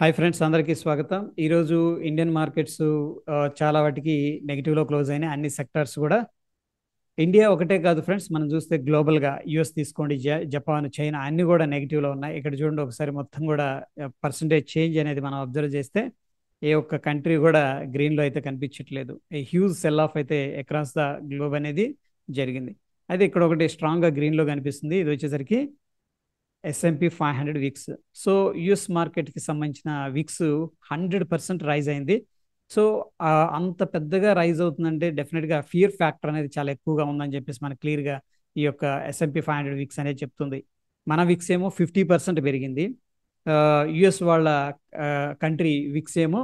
Hi friends, అందరికీ స్వాగతం. ఈరోజు ఇండియన్ మార్కెట్స్ చాలా వాటికి నెగిటివ్లో క్లోజ్ అయినాయి. అన్ని సెక్టార్స్ కూడా. ఇండియా ఒకటే కాదు ఫ్రెండ్స్, మనం చూస్తే గ్లోబల్గా యుఎస్ తీసుకోండి, జపాన్, చైనా అన్ని కూడా నెగిటివ్లో ఉన్నాయి. ఇక్కడ చూడండి ఒకసారి మొత్తం కూడా పర్సంటేజ్ చేంజ్ అనేది మనం అబ్జర్వ్ చేస్తే ఏ ఒక్క కంట్రీ కూడా గ్రీన్లో అయితే కనిపించట్లేదు. ఏ హ్యూజ్ సెల్ ఆఫ్ అయితే అక్రాస్ ద గ్లోబ్ అనేది జరిగింది. అయితే ఇక్కడ ఒకటి స్ట్రాంగ్గా గ్రీన్లో కనిపిస్తుంది. ఇది వచ్చేసరికి S&P 500 విక్స్. సో యుఎస్ మార్కెట్కి సంబంధించిన విక్స్ 100% రైజ్ అయింది. సో అంత పెద్దగా రైజ్ అవుతుందంటే డెఫినెట్గా ఫియర్ ఫ్యాక్టర్ అనేది చాలా ఎక్కువగా ఉందని చెప్పేసి మనకు క్లియర్గా ఈ యొక్క S&P 500 విక్స్ అనేది చెప్తుంది. మన విక్స్ ఏమో 50% పెరిగింది. యుఎస్ వాళ్ళ కంట్రీ విక్స్ ఏమో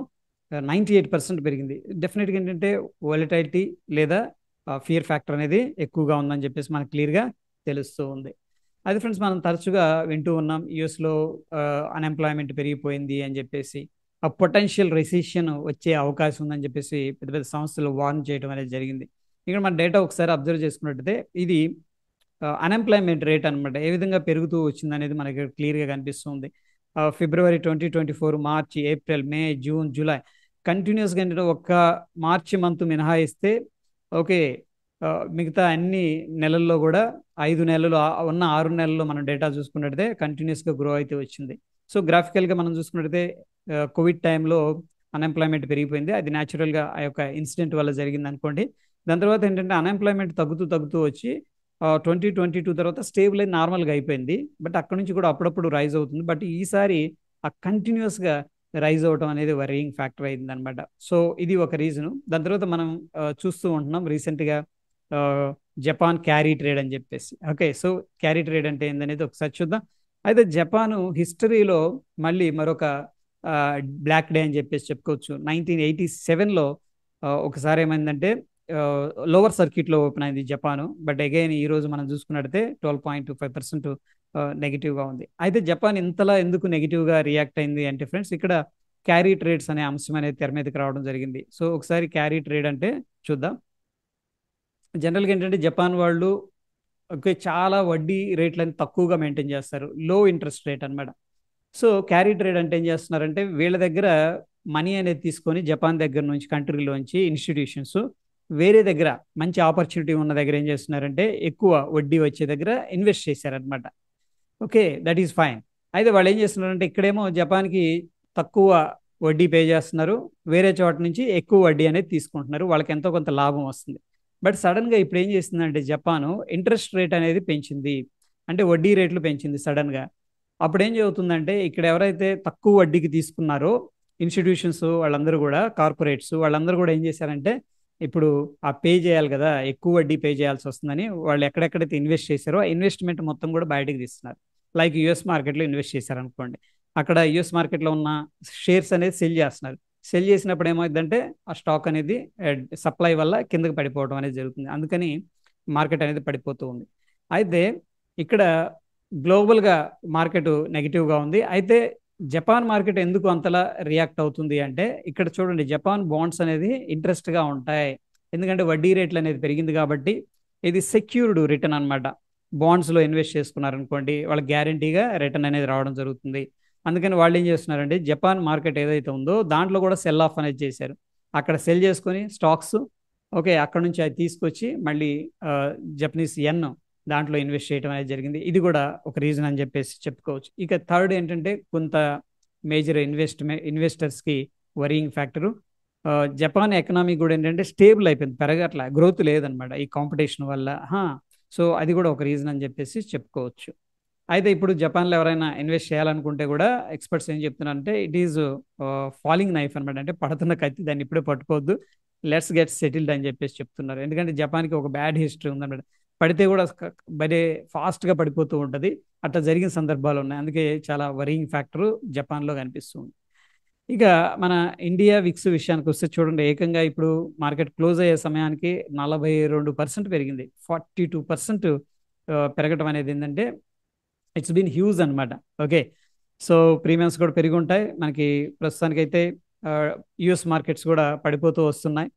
98% పెరిగింది. డెఫినెట్గా ఏంటంటే వాలటైలిటీ లేదా ఫియర్ ఫ్యాక్టర్ అనేది ఎక్కువగా ఉందని చెప్పేసి మనకు క్లియర్గా తెలుస్తూ ఉంది. అది ఫ్రెండ్స్, మనం తరచుగా వింటూ ఉన్నాం యుఎస్లో అన్ఎంప్లాయ్మెంట్ పెరిగిపోయింది అని చెప్పేసి, ఆ పొటెన్షియల్ రెసిషన్ వచ్చే అవకాశం ఉందని చెప్పేసి పెద్ద పెద్ద సంస్థలు వార్న్ చేయడం అనేది జరిగింది. ఇక్కడ మన డేటా ఒకసారి అబ్జర్వ్ చేసుకున్నట్టయితే ఇది అన్ఎంప్లాయ్మెంట్ రేట్ అనమాట ఏ విధంగా పెరుగుతూ వచ్చింది అనేది మనకి క్లియర్గా కనిపిస్తుంది. ఫిబ్రవరి 2024, మార్చి, ఏప్రిల్, మే, జూన్, జూలై కంటిన్యూస్గా ఏంటంటే ఒక్క మార్చి మంత్ మినహాయిస్తే ఓకే, మిగతా అన్ని నెలల్లో కూడా 5 నెలలు ఉన్న 6 నెలల్లో మనం డేటా చూసుకున్నట్టయితే కంటిన్యూస్గా గ్రో అయితే వచ్చింది. సో గ్రాఫికల్గా మనం చూసుకున్నట్టయితే కోవిడ్ టైంలో అన్ఎంప్లాయ్మెంట్ పెరిగిపోయింది. అది న్యాచురల్గా ఆ యొక్క ఇన్సిడెంట్ వల్ల జరిగింది అనుకోండి. దాని తర్వాత ఏంటంటే అన్ఎంప్లాయ్మెంట్ తగ్గుతూ తగ్గుతూ వచ్చి 2022 తర్వాత స్టేబుల్ అయి నార్మల్గా అయిపోయింది. బట్ అక్కడ నుంచి కూడా అప్పుడప్పుడు రైజ్ అవుతుంది. బట్ ఈసారి ఆ కంటిన్యూస్గా రైజ్ అవడం అనేది వరీయింగ్ ఫ్యాక్టర్ అయింది అనమాట. సో ఇది ఒక రీజను. దాని తర్వాత మనం చూస్తూ ఉంటున్నాం రీసెంట్గా జపాన్ క్యారీ ట్రేడ్ అని చెప్పేసి. ఓకే, సో క్యారీ ట్రేడ్ అంటే ఏందనేది ఒకసారి చూద్దాం. అయితే జపాను హిస్టరీలో మళ్ళీ మరొక బ్లాక్ డే అని చెప్పేసి చెప్పుకోవచ్చు. 1987లో ఒకసారి ఏమైందంటే లోవర్ సర్క్యూట్లో ఓపెన్ అయింది జపాను. బట్ అగైన్ ఈరోజు మనం చూసుకున్నట్టయితే 12.25% నెగిటివ్గా ఉంది. అయితే జపాన్ ఇంతలా ఎందుకు నెగిటివ్గా రియాక్ట్ అయింది అంటే ఫ్రెండ్స్, ఇక్కడ క్యారీ ట్రేడ్స్ అనే అంశం అనేది తెర మీదకి రావడం జరిగింది. సో ఒకసారి క్యారీ ట్రేడ్ అంటే చూద్దాం. జనరల్గా ఏంటంటే జపాన్ వాళ్ళు చాలా వడ్డీ రేట్లను తక్కువగా మెయింటైన్ చేస్తారు, లో ఇంట్రెస్ట్ రేట్ అనమాట. సో క్యారీ ట్రేడ్ అంటే ఏం చేస్తున్నారంటే వీళ్ళ దగ్గర మనీ అనేది తీసుకొని జపాన్ దగ్గర నుంచి కంట్రీలోంచి ఇన్స్టిట్యూషన్స్ వేరే దగ్గర మంచి ఆపర్చునిటీ ఉన్న దగ్గర ఏం చేస్తున్నారంటే ఎక్కువ వడ్డీ వచ్చే దగ్గర ఇన్వెస్ట్ చేశారనమాట. Okay, that is fine. అయితే వాళ్ళు ఏం చేస్తున్నారంటే ఇక్కడేమో జపాన్కి తక్కువ వడ్డీ పే చేస్తున్నారు, వేరే చోట నుంచి ఎక్కువ వడ్డీ అనేది తీసుకుంటున్నారు, వాళ్ళకి ఎంతో కొంత లాభం వస్తుంది. బట్ సడన్గా ఇప్పుడు ఏం చేసిందంటే జపాను ఇంట్రెస్ట్ రేట్ అనేది పెంచింది, అంటే వడ్డీ రేట్లు పెంచింది సడన్గా. అప్పుడు ఏం జరుగుతుందంటే ఇక్కడ ఎవరైతే తక్కువ వడ్డీకి తీసుకున్నారో ఇన్స్టిట్యూషన్స్ వాళ్ళందరూ కూడా, కార్పొరేట్స్ వాళ్ళందరూ కూడా ఏం చేశారంటే ఇప్పుడు ఆ పే చేయాలి కదా, ఎక్కువ వడ్డీ పే చేయాల్సి వస్తుందని వాళ్ళు ఎక్కడెక్కడైతే ఇన్వెస్ట్ చేశారో ఆ ఇన్వెస్ట్మెంట్ మొత్తం కూడా బయటకు తీస్తున్నారు. లైక్ యుఎస్ మార్కెట్లో ఇన్వెస్ట్ చేశారనుకోండి, అక్కడ యుఎస్ మార్కెట్లో ఉన్న షేర్స్ అనేది సెల్ చేస్తున్నారు. సెల్ చేసినప్పుడు ఏమవుతుందంటే ఆ స్టాక్ అనేది సప్లై వల్ల కిందకి పడిపోవడం అనేది జరుగుతుంది. అందుకని మార్కెట్ అనేది పడిపోతూ ఉంది. అయితే ఇక్కడ గ్లోబల్గా మార్కెట్ నెగిటివ్గా ఉంది. అయితే జపాన్ మార్కెట్ ఎందుకు అంతలా రియాక్ట్ అవుతుంది అంటే ఇక్కడ చూడండి, జపాన్ బాండ్స్ అనేది ఇంట్రెస్ట్గా ఉంటాయి. ఎందుకంటే వడ్డీ రేట్లు అనేది పెరిగింది కాబట్టి ఇది సెక్యూర్డ్ రిటర్న్ అనమాట. బాండ్స్లో ఇన్వెస్ట్ చేసుకున్నారనుకోండి వాళ్ళకి గ్యారంటీగా రిటర్న్ అనేది రావడం జరుగుతుంది. అందుకని వాళ్ళు ఏం చేస్తున్నారంటే జపాన్ మార్కెట్ ఏదైతే ఉందో దాంట్లో కూడా సెల్ ఆఫ్ అనేది చేశారు. అక్కడ సెల్ చేసుకొని స్టాక్స్, ఓకే, అక్కడ నుంచి అది తీసుకొచ్చి మళ్ళీ జపనీస్ యెన్ దాంట్లో ఇన్వెస్ట్ చేయడం అనేది జరిగింది. ఇది కూడా ఒక రీజన్ అని చెప్పేసి చెప్పుకోవచ్చు. ఇక థర్డ్ ఏంటంటే కొంత మేజర్ ఇన్వెస్టర్స్కి వరీయింగ్ ఫ్యాక్టరు, జపాన్ ఎకనామీ కూడా ఏంటంటే స్టేబుల్ అయిపోయింది, పెరగట్ల, గ్రోత్ లేదనమాట ఈ కాంపిటీషన్ వల్ల. సో అది కూడా ఒక రీజన్ అని చెప్పేసి చెప్పుకోవచ్చు. అయితే ఇప్పుడు జపాన్లో ఎవరైనా ఇన్వెస్ట్ చేయాలనుకుంటే కూడా ఎక్స్పర్ట్స్ ఏం చెప్తున్నారంటే ఇట్ ఈజ్ ఫాలింగ్ నైఫ్ అనమాట, అంటే పడుతున్న కత్తి, దాన్ని ఇప్పుడే పట్టుకోవద్దు, లెట్స్ గెట్ సెటిల్డ్ అని చెప్పేసి చెప్తున్నారు. ఎందుకంటే జపాన్కి ఒక బ్యాడ్ హిస్టరీ ఉందన్నమాట, పడితే కూడా బడే ఫాస్ట్గా పడిపోతూ ఉంటుంది, అట్లా జరిగిన సందర్భాలు ఉన్నాయి. అందుకే చాలా వరీయింగ్ ఫ్యాక్టర్ జపాన్లో కనిపిస్తుంది. ఇక మన ఇండియా విక్స్ విషయానికి వస్తే చూడండి, ఏకంగా ఇప్పుడు మార్కెట్ క్లోజ్ అయ్యే సమయానికి 42% పెరిగింది. 42% పెరగటం అనేది ఏంటంటే ఇట్స్ బీన్ హ్యూజ్ అనమాట. ఓకే, సో ప్రీమియమ్స్ కూడా పెరిగి ఉంటాయి మనకి. ప్రస్తుతానికైతే యుఎస్ మార్కెట్స్ కూడా పడిపోతూ వస్తున్నాయి.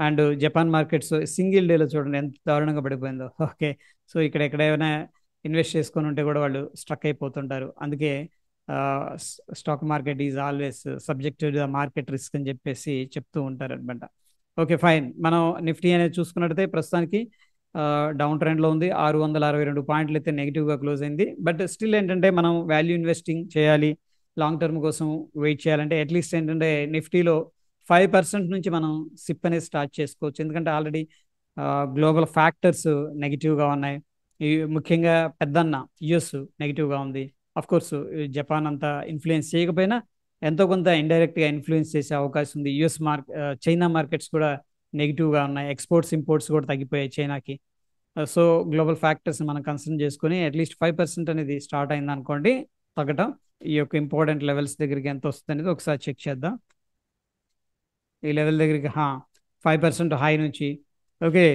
అండ్ జపాన్ మార్కెట్స్ సింగిల్ డేలో చూడండి ఎంత దారుణంగా పడిపోయిందో. ఓకే, సో ఇక్కడ ఎక్కడైనా ఇన్వెస్ట్ చేసుకొని ఉంటే కూడా వాళ్ళు స్ట్రక్ అయిపోతుంటారు. అందుకే stock market is always subject to the market risk అని చెప్పేసి చెప్తూ ఉంటారు అనమాట. Okay fine. మనం నిఫ్టీ అనేది చూసుకున్నట్టయితే ప్రస్తుతానికి డౌన్ ట్రెండ్లో ఉంది. 662 పాయింట్లు అయితే నెగిటివ్గా క్లోజ్ అయింది. బట్ స్టిల్ ఏంటంటే మనం వాల్యూ ఇన్వెస్టింగ్ చేయాలి, లాంగ్ టర్మ్ కోసం వెయిట్ చేయాలంటే అట్లీస్ట్ ఏంటంటే నిఫ్టీలో 5% నుంచి మనం సిప్ అనేది స్టార్ట్ చేసుకోవచ్చు. ఎందుకంటే ఆల్రెడీ గ్లోబల్ ఫ్యాక్టర్స్ నెగిటివ్గా ఉన్నాయి. ఈ ముఖ్యంగా పెద్దన్న యుఎస్ నెగిటివ్గా ఉంది. అఫ్ కోర్స్ జపాన్ అంతా ఇన్ఫ్లుయెన్స్ చేయకపోయినా ఎంతో కొంత ఇండైరెక్ట్గా ఇన్ఫ్లుయెన్స్ చేసే అవకాశం ఉంది. చైనా మార్కెట్స్ కూడా నెగిటివ్గా ఉన్నాయి. ఎక్స్పోర్ట్స్ ఇంపోర్ట్స్ కూడా తగ్గిపోయాయి చైనాకి. సో గ్లోబల్ ఫ్యాక్టర్స్ మనం కన్సిడర్ చేసుకుని అట్లీస్ట్ 5% అనేది స్టార్ట్ అయింది అనుకోండి తగ్గటం. ఈ యొక్క ఇంపార్టెంట్ లెవెల్స్ దగ్గరికి ఎంత వస్తుంది అనేది ఒకసారి చెక్ చేద్దాం. ఈ లెవెల్ దగ్గరికి 5% హై నుంచి ఓకే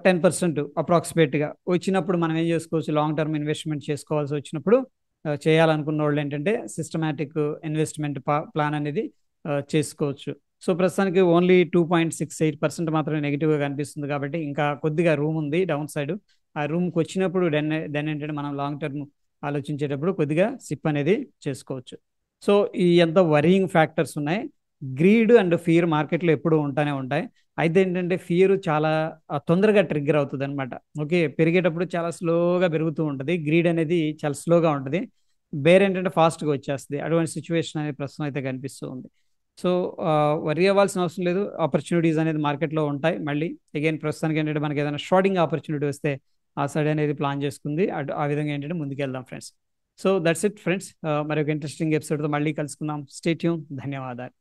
10% అప్రాక్సిమేట్గా వచ్చినప్పుడు మనం ఏం చేసుకోవచ్చు, లాంగ్ టర్మ్ ఇన్వెస్ట్మెంట్ చేసుకోవాల్సి వచ్చినప్పుడు చేయాలనుకున్న వాళ్ళు ఏంటంటే సిస్టమేటిక్ ఇన్వెస్ట్మెంట్ ప్లాన్ అనేది చేసుకోవచ్చు. సో ప్రస్తుతానికి ఓన్లీ 2.68% మాత్రమే నెగిటివ్గా కనిపిస్తుంది కాబట్టి ఇంకా కొద్దిగా రూమ్ ఉంది డౌన్ సైడ్. ఆ రూమ్కి వచ్చినప్పుడు దెన్ ఏంటంటే మనం లాంగ్ టర్మ్ ఆలోచించేటప్పుడు కొద్దిగా సిప్ అనేది చేసుకోవచ్చు. సో ఈ ఎంత వరీయింగ్ ఫ్యాక్టర్స్ ఉన్నాయి. గ్రీడ్ అండ్ ఫియర్ మార్కెట్లో ఎప్పుడూ ఉంటానే ఉంటాయి. అయితే ఏంటంటే ఫియర్ చాలా తొందరగా ట్రిగ్గర్ అవుతుంది అనమాట. ఓకే, పెరిగేటప్పుడు చాలా స్లోగా పెరుగుతూ ఉంటుంది. గ్రీడ్ అనేది చాలా స్లోగా ఉంటుంది. బేర్ ఏంటంటే ఫాస్ట్గా వచ్చేస్తుంది. అటువంటి సిచ్యువేషన్ అనేది ప్రస్తుతం అయితే కనిపిస్తూ ఉంది. సో వరీ అవ్వాల్సిన అవసరం లేదు. ఆపర్చునిటీస్ అనేది మార్కెట్లో ఉంటాయి. మళ్ళీ అగైన్ ప్రస్తుతానికి ఏంటంటే మనకి ఏదైనా షార్టింగ్ ఆపర్చునిటీ వస్తే ఆ సైడ్ అనేది ప్లాన్ చేసుకుంది ఆ విధంగా ఏంటంటే ముందుకెళ్దాం friends. So that's it friends. మరి ఒక ఇంట్రెస్టింగ్ ఎపిసోడ్తో మళ్ళీ కలుసుకుందాం. Stay tune. ధన్యవాదాలు.